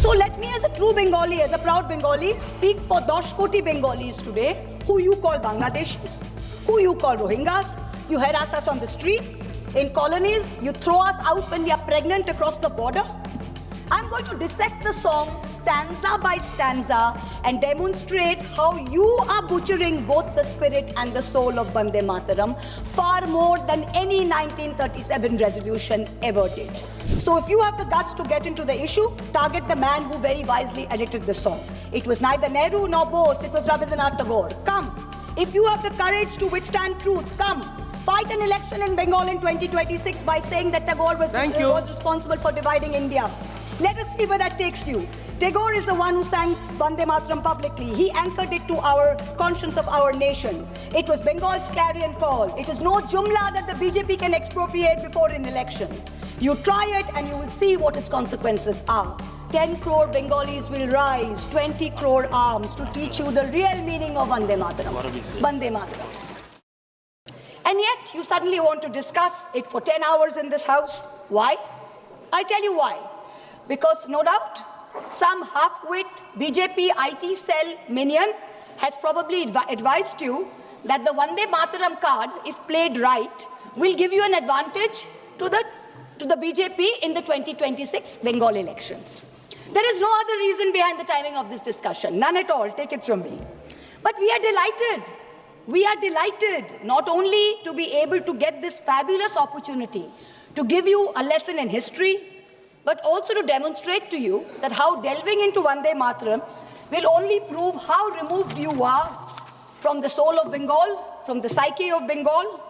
So let me, as a true Bengali, as a proud Bengali, speak for 10 koti Bengalis today, who you call Bangladeshis, who you call Rohingyas. You harass us on the streets, in colonies. You throw us out when we are pregnant across the border. I'm going to dissect the song stanza by stanza and demonstrate how you are butchering both the spirit and the soul of Vande Mataram far more than any 1937 resolution ever did. So if you have the guts to get into the issue, target the man who very wisely edited the song. It was neither Nehru nor Bose, it was Rabindranath Tagore. Come. If you have the courage to withstand truth, come. Fight an election in Bengal in 2026 by saying that Tagore was responsible for dividing India. Let us see where that takes you. Tagore is the one who sang Vande Mataram publicly. He anchored it to our conscience of our nation. It was Bengal's clarion call. It is no jumla that the BJP can expropriate before an election. You try it and you will see what its consequences are. 10 crore Bengalis will rise, 20 crore arms to teach you the real meaning of Vande Mataram. Vande Mataram. And yet you suddenly want to discuss it for 10 hours in this house. Why? I'll tell you why. Because no doubt, some half-wit BJP IT cell minion has probably advised you that the Vande Mataram card, if played right, will give you an advantage to the BJP in the 2026 Bengal elections. There is no other reason behind the timing of this discussion, none at all, take it from me. But we are delighted. We are delighted not only to be able to get this fabulous opportunity to give you a lesson in history, but also to demonstrate to you that how delving into Vande Mataram will only prove how removed you are from the soul of Bengal, from the psyche of Bengal,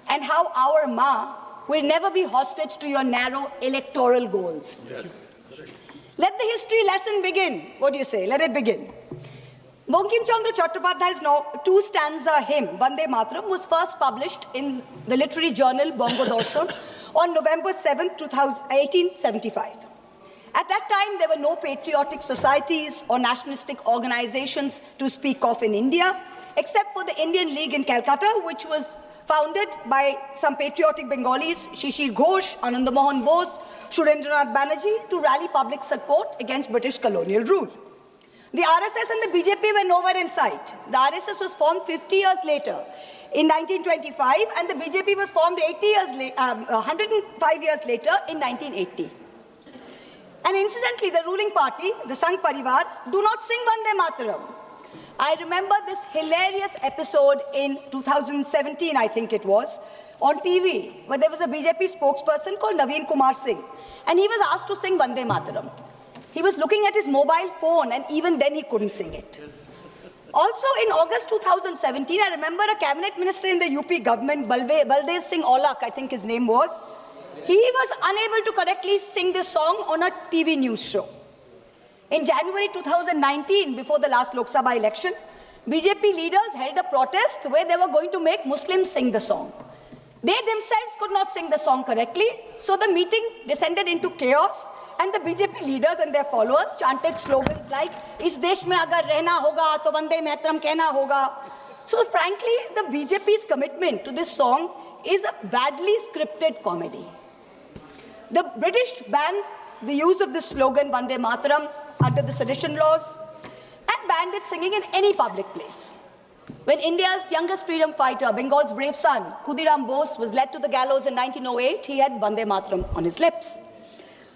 and how our Ma will never be hostage to your narrow electoral goals. Yes. Let the history lesson begin. What do you say? Let it begin. Bankim Chandra Chattopadhyay's two-stanza hymn, Vande Mataram, was first published in the literary journal Bongo Darshan on November 7, 1875. At that time, there were no patriotic societies or nationalistic organizations to speak of in India, except for the Indian League in Calcutta, which was founded by some patriotic Bengalis, Shishir Ghosh, Ananda Mohan Bose, Surendranath Banerjee, to rally public support against British colonial rule. The RSS and the BJP were nowhere in sight. The RSS was formed 50 years later, in 1925, and the BJP was formed 105 years later in 1980. And incidentally, the ruling party, the Sangh Parivar, do not sing Vande Mataram. I remember this hilarious episode in 2017, I think it was, on TV, where there was a BJP spokesperson called Naveen Kumar Singh, and he was asked to sing Vande Mataram. He was looking at his mobile phone, and even then he couldn't sing it. Also, in August 2017, I remember a cabinet minister in the UP government, Baldev Singh Aulak, I think his name was, he was unable to correctly sing this song on a TV news show. In January 2019, before the last Lok Sabha election, BJP leaders held a protest where they were going to make Muslims sing the song. They themselves could not sing the song correctly, so the meeting descended into chaos, and the BJP leaders and their followers chanted slogans like, "Is desh mein agar rehna hoga, to Vande Mataram kehna hoga." So frankly, the BJP's commitment to this song is a badly scripted comedy. The British banned the use of this slogan, Vande Mataram, under the sedition laws, and banned its singing in any public place. When India's youngest freedom fighter, Bengal's brave son, Khudiram Bose, was led to the gallows in 1908, he had Vande Mataram on his lips.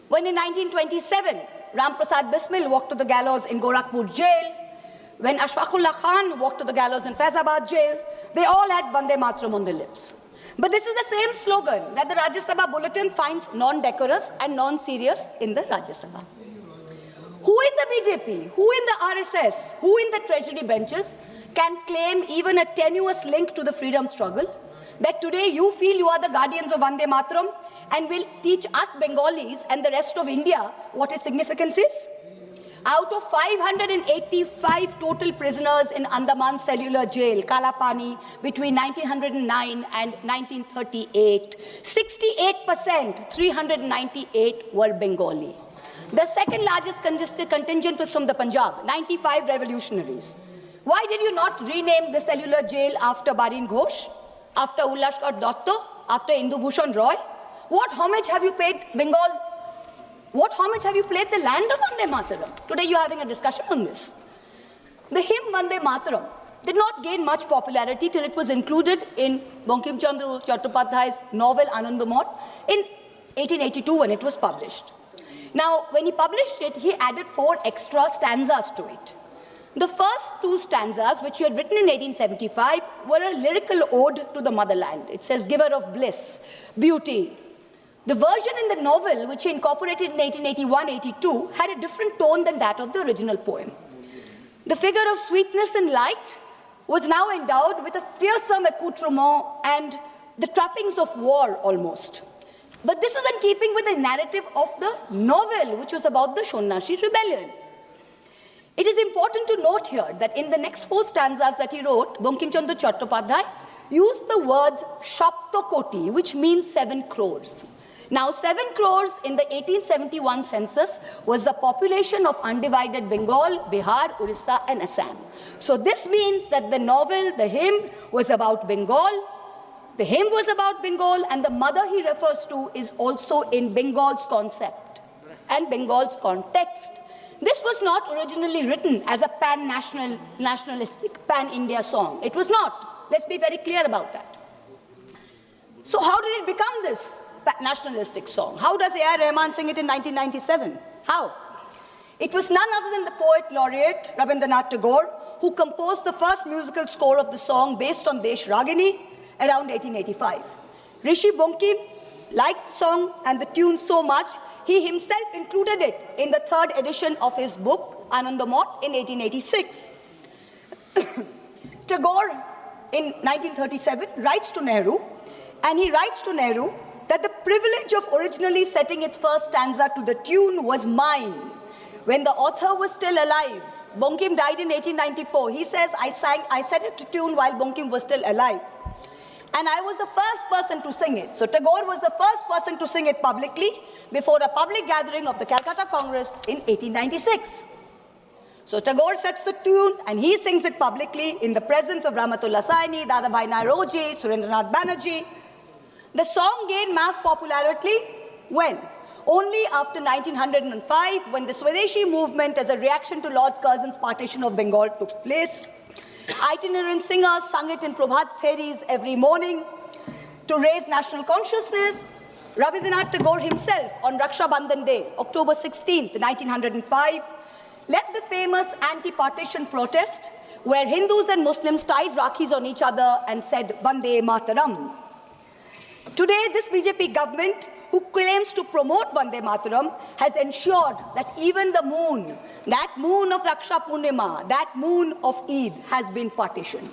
When in 1927, Ram Prasad Bismil walked to the gallows in Gorakhpur jail, when Ashfaqullah Khan walked to the gallows in Faizabad jail, they all had Vande Mataram on their lips. But this is the same slogan that the Rajya Sabha bulletin finds non-decorous and non-serious in the Rajya Sabha. Who in the BJP, who in the RSS, who in the treasury benches can claim even a tenuous link to the freedom struggle, that today you feel you are the guardians of Vande Mataram and will teach us Bengalis and the rest of India what its significance is? Out of 585 total prisoners in Andaman Cellular Jail, Kalapani, between 1909 and 1938, 68%, 398 were Bengali. The second largest contingent was from the Punjab, 95 revolutionaries. Why did you not rename the cellular jail after Barin Ghosh, after Ullashkar Dotto, after Indu Bhushan Roy? What homage have you paid Bengal? What homage have you played the land of Vande Mataram? Today you're having a discussion on this. The hymn Vande Mataram did not gain much popularity till it was included in Bankim Chandra Chattopadhyay's novel Anandamot in 1882 when it was published. Now, when he published it, he added 4 extra stanzas to it. The first 2 stanzas, which he had written in 1875, were a lyrical ode to the motherland. It says, giver of bliss, beauty. The version in the novel, which he incorporated in 1881-82, had a different tone than that of the original poem. The figure of sweetness and light was now endowed with a fearsome accoutrement and the trappings of war almost. But this is in keeping with the narrative of the novel, which was about the Shonnashi rebellion. It is important to note here that in the next 4 stanzas that he wrote, Bankim Chandra Chattopadhyay used the words Shaptakoti, which means 7 crores. Now, 7 crores in the 1871 census was the population of undivided Bengal, Bihar, Orissa, and Assam. So this means that the novel, the hymn, was about Bengal. The hymn was about Bengal, and the mother he refers to is also in Bengal's concept and Bengal's context. This was not originally written as a nationalistic, pan-India song. It was not. Let's be very clear about that. So how did it become this nationalistic song? How does A.R. Rahman sing it in 1997? How? It was none other than the poet laureate Rabindranath Tagore who composed the first musical score of the song based on Desh Ragini around 1885. Rishi Bankim liked the song and the tune so much, he himself included it in the 3rd edition of his book, Anandamot, in 1886. Tagore, in 1937, writes to Nehru, and he writes to Nehru that the privilege of originally setting its first stanza to the tune was mine. When the author was still alive, Bankim died in 1894. He says, I set it to tune while Bankim was still alive. And I was the first person to sing it. So Tagore was the first person to sing it publicly before a public gathering of the Calcutta Congress in 1896. So Tagore sets the tune and he sings it publicly in the presence of Rahmatullah Saini, Dadabhai Nauroji, Surendranath Banerjee. The song gained mass popularity when? Only after 1905, when the Swadeshi movement as a reaction to Lord Curzon's partition of Bengal took place. Itinerant singers sung it in Prabhat Feris every morning to raise national consciousness. Rabindranath Tagore himself, on Raksha Bandhan Day, October 16th, 1905, led the famous anti-partition protest where Hindus and Muslims tied Rakhis on each other and said, Vande Mataram. Today, this BJP government, who claims to promote Vande Mataram, has ensured that even the moon, that moon of Raksha Purnima, that moon of Eid, has been partitioned.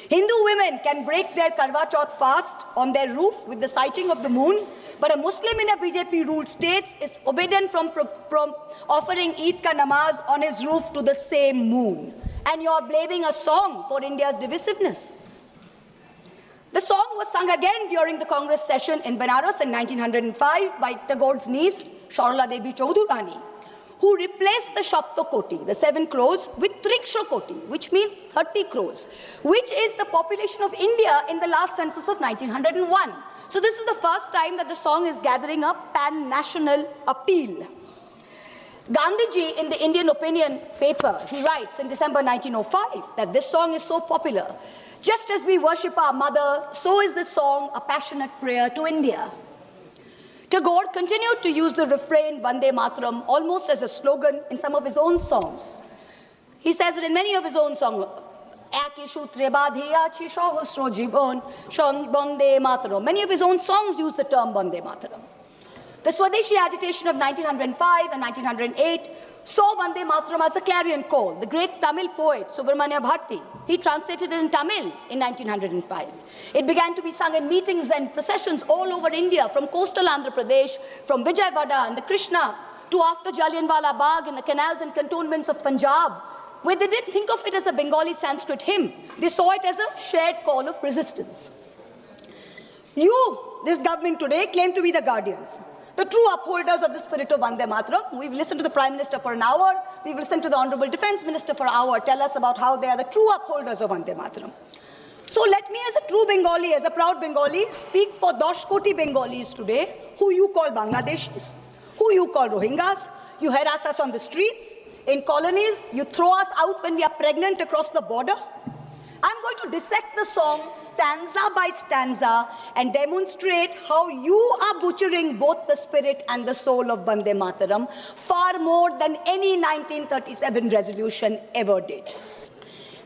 Hindu women can break their Karwa Chauth fast on their roof with the sighting of the moon, but a Muslim in a BJP-ruled state is forbidden from offering Eid ka namaz on his roof to the same moon. And you're blaming a song for India's divisiveness. The song was sung again during the Congress session in Benares in 1905 by Tagore's niece, Sharla Devi Chaudhurani, who replaced the Shaptakoti, the 7 crores, with Triksha Koti, which means 30 crores, which is the population of India in the last census of 1901. So this is the first time that the song is gathering a pan-national appeal. Gandhiji, in the Indian Opinion paper, he writes in December 1905 that this song is so popular. Just as we worship our mother, so is this song a passionate prayer to India. Tagore continued to use the refrain Vande Mataram almost as a slogan in some of his own songs. He says it in many of his own songs. Many of his own songs use the term Vande Mataram. The Swadeshi agitation of 1905 and 1908 saw Vande Mataram as a clarion call. The great Tamil poet Subramanya Bharati, he translated it in Tamil in 1905. It began to be sung in meetings and processions all over India, from coastal Andhra Pradesh, from Vijayawada and the Krishna, to after Jallianwala Bagh in the canals and cantonments of Punjab, where they didn't think of it as a Bengali Sanskrit hymn. They saw it as a shared call of resistance. You, this government today, claim to be the guardians, the true upholders of the spirit of Vande Mataram. We've listened to the Prime Minister for an hour. We've listened to the Honorable Defence Minister for an hour tell us about how they are the true upholders of Vande Mataram. So let me, as a true Bengali, as a proud Bengali, speak for Dosh Koti Bengalis today, who you call Bangladeshis, who who you call Rohingyas. You harass us on the streets. In colonies, you throw us out when we are pregnant across the border. I'm going to dissect the song stanza by stanza and demonstrate how you are butchering both the spirit and the soul of Vande Mataram far more than any 1937 resolution ever did.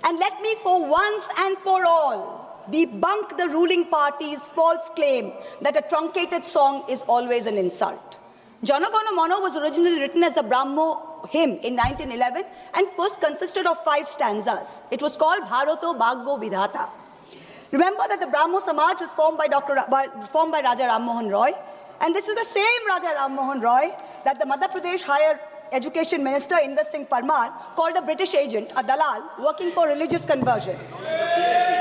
And let me for once and for all debunk the ruling party's false claim that a truncated song is always an insult. Jana Gana Mana was originally written as a Brahmo hymn in 1911 and first consisted of 5 stanzas. It was called Bharato Bhagyo Vidhata. Remember that the Brahmo Samaj was formed by Raja Ram Mohan Roy, and this is the same Raja Ram Mohan Roy that the Madhya Pradesh Higher Education Minister Inder Singh Parmar called a British agent, a dalal, working for religious conversion.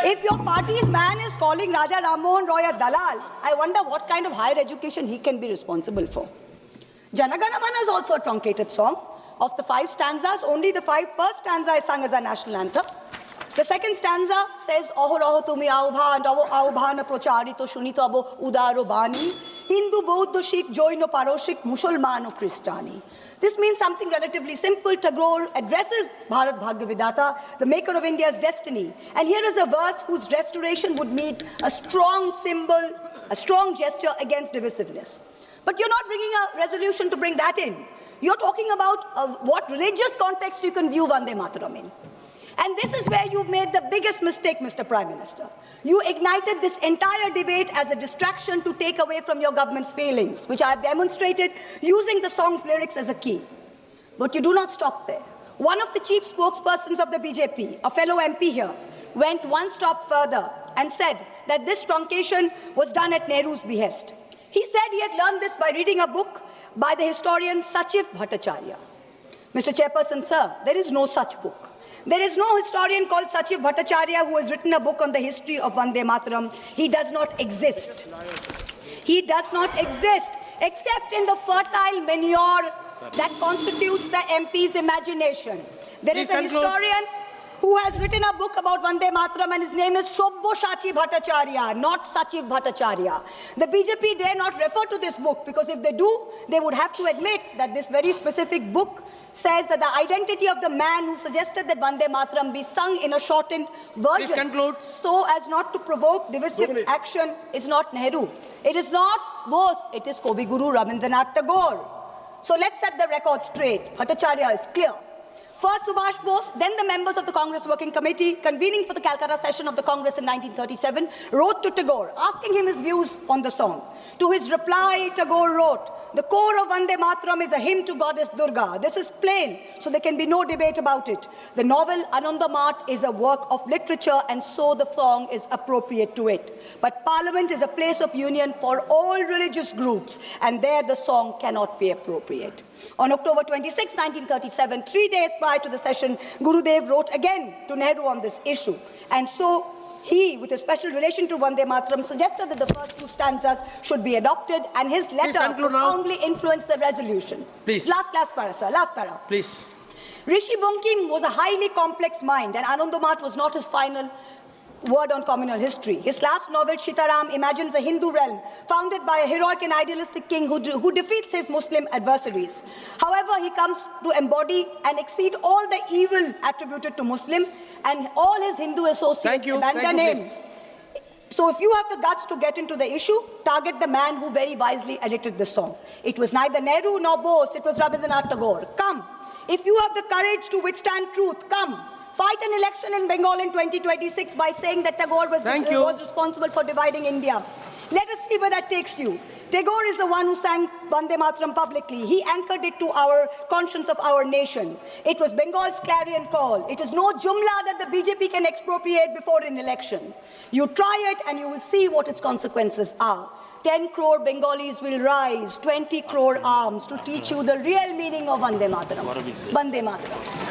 If your party's man is calling Raja Ram Mohan Roy a dalal, I wonder what kind of higher education he can be responsible for. Jana Gana Mana is also a truncated song. Of the 5 stanzas, only the first stanza is sung as a national anthem. The second stanza says, Aho raho tumi aubhan, aubhan procharito shunito abo udaro bani, Hindu, Bauddha, Sikh, Jain, Paroshik, Musalman, Christiani. This means something relatively simple. Tagore addresses Bharat Bhagya Vidhata, the maker of India's destiny. And here is a verse whose restoration would mean a strong symbol, a strong gesture against divisiveness. But you're not bringing a resolution to bring that in. You're talking about what religious context you can view Vande Mataram in. And this is where you've made the biggest mistake, Mr. Prime Minister. You ignited this entire debate as a distraction to take away from your government's failings, which I have demonstrated using the song's lyrics as a key. But you do not stop there. One of the chief spokespersons of the BJP, a fellow MP here, went one step further and said that this truncation was done at Nehru's behest. He said he had learned this by reading a book by the historian Sachiv Bhattacharya. Mr. Chairperson, sir, there is no such book. There is no historian called Sachiv Bhattacharya who has written a book on the history of Vande Mataram. He does not exist. He does not exist except in the fertile manure that constitutes the MP's imagination. There is a historian who has written a book about Vande Mataram, and his name is Shobboshachi Bhattacharya, not Sachiv Bhattacharya. The BJP dare not refer to this book, because if they do, they would have to admit that this very specific book says that the identity of the man who suggested that Vande Mataram be sung in a shortened version so as not to provoke divisive action is not Nehru. It is not Bose, it is Kavi Guru Rabindranath Tagore. So let's set the record straight. Bhattacharya is clear. First Subhash Bose, then the members of the Congress Working Committee, convening for the Calcutta session of the Congress in 1937, wrote to Tagore, asking him his views on the song. To his reply, Tagore wrote, "The core of Vande Mataram is a hymn to Goddess Durga. This is plain, so there can be no debate about it. The novel Anandamath is a work of literature, and so the song is appropriate to it. But Parliament is a place of union for all religious groups, and there the song cannot be appropriate." On October 26, 1937, 3 days prior to the session, Gurudev wrote again to Nehru on this issue. And so he, with a special relation to Vande Mataram, suggested that the first 2 stanzas should be adopted, and his letter profoundly influenced the resolution. Please. Last para, sir. Last para. Please. Rishi Bankim was a highly complex mind, and Anandamath was not his final word on communal history. His last novel, Sitaram, imagines a Hindu realm founded by a heroic and idealistic king who defeats his Muslim adversaries. However, he comes to embody and exceed all the evil attributed to Muslim, and all his Hindu associates abandon him. So if you have the guts to get into the issue, target the man who very wisely edited the song. It was neither Nehru nor Bose, it was Rabindranath Tagore. Come. If you have the courage to withstand truth, come. Fight an election in Bengal in 2026 by saying that Tagore was responsible for dividing India. Let us see where that takes you. Tagore is the one who sang Vande Mataram publicly. He anchored it to our conscience of our nation. It was Bengal's clarion call. It is no jumla that the BJP can expropriate before an election. You try it and you will see what its consequences are. 10 crore Bengalis will rise, 20 crore arms to teach you the real meaning of Vande Mataram. Vande Mataram.